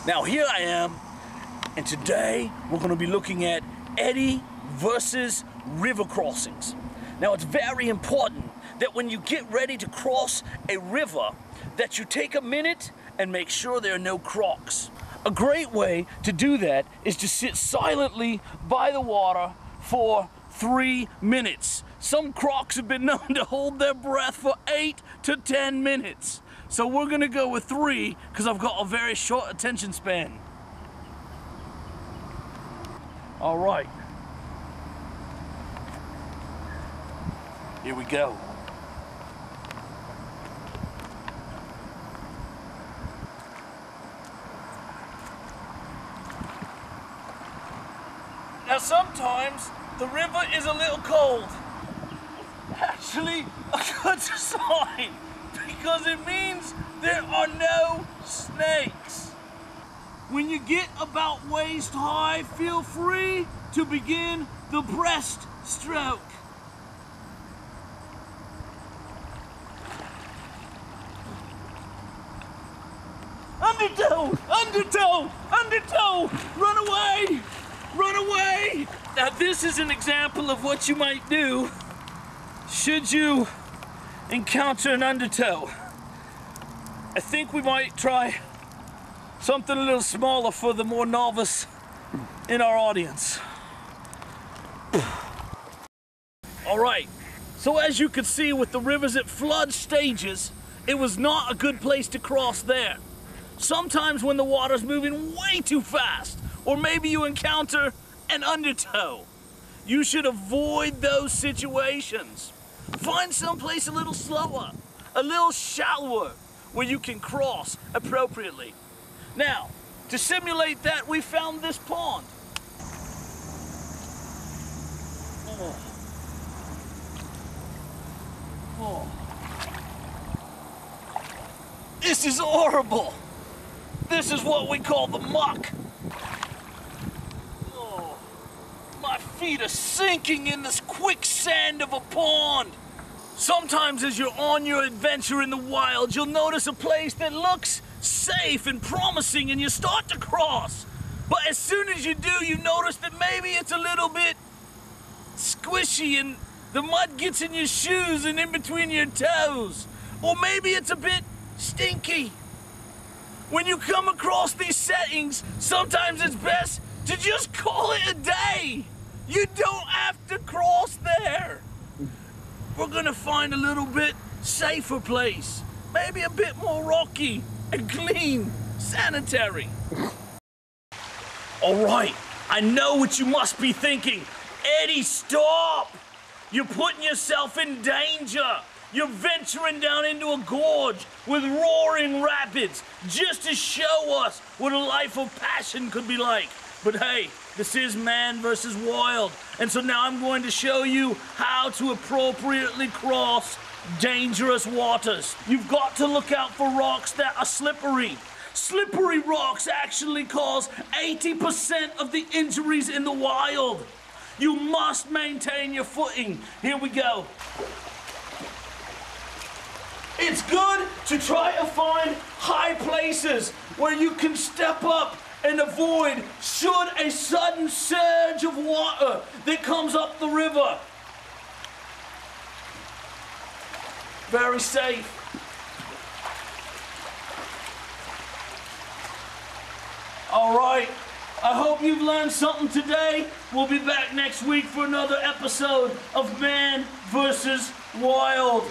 Now here I am, and today we're going to be looking at eddy versus river crossings. Now it's very important that when you get ready to cross a river, that you take a minute and make sure there are no crocs. A great way to do that is to sit silently by the water for 3 minutes. Some crocs have been known to hold their breath for 8 to 10 minutes. So we're gonna go with 3 because I've got a very short attention span. All right. Here we go. Now sometimes the river is a little cold. Actually, a good sign, because it means there are no snakes. When you get about waist high, feel free to begin the breaststroke. Undertow, undertow, undertow, run away, run away. Now this is an example of what you might do should you encounter an undertow. I think we might try something a little smaller for the more novice in our audience. All right, so as you can see with the rivers at flood stages, it was not a good place to cross there. Sometimes when the water's moving way too fast, or maybe you encounter an undertow, you should avoid those situations. Find someplace a little slower, a little shallower, where you can cross appropriately. Now, to simulate that, we found this pond. Oh. Oh. This is horrible. This is what we call the muck. Oh. My feet are sinking in this quicksand of a pond. Sometimes as you're on your adventure in the wild, you'll notice a place that looks safe and promising and you start to cross. But as soon as you do, you notice that maybe it's a little bit squishy and the mud gets in your shoes and in between your toes. Or maybe it's a bit stinky. When you come across these settings, sometimes it's best to just call it a day. You don't have to cross there. We're gonna find a little bit safer place. Maybe a bit more rocky and clean, sanitary. All right, I know what you must be thinking. Eddie, stop! You're putting yourself in danger. You're venturing down into a gorge with roaring rapids just to show us what a life of passion could be like. But hey, this is man versus wild, and so now I'm going to show you how to appropriately cross dangerous waters. You've got to look out for rocks that are slippery. Slippery rocks actually cause 80% of the injuries in the wild. You must maintain your footing. Here we go. It's good to try to find high places where you can step up and avoid should a sudden surge of water that comes up the river. Very safe. All right, I hope you've learned something today. We'll be back next week for another episode of Man vs. Wild.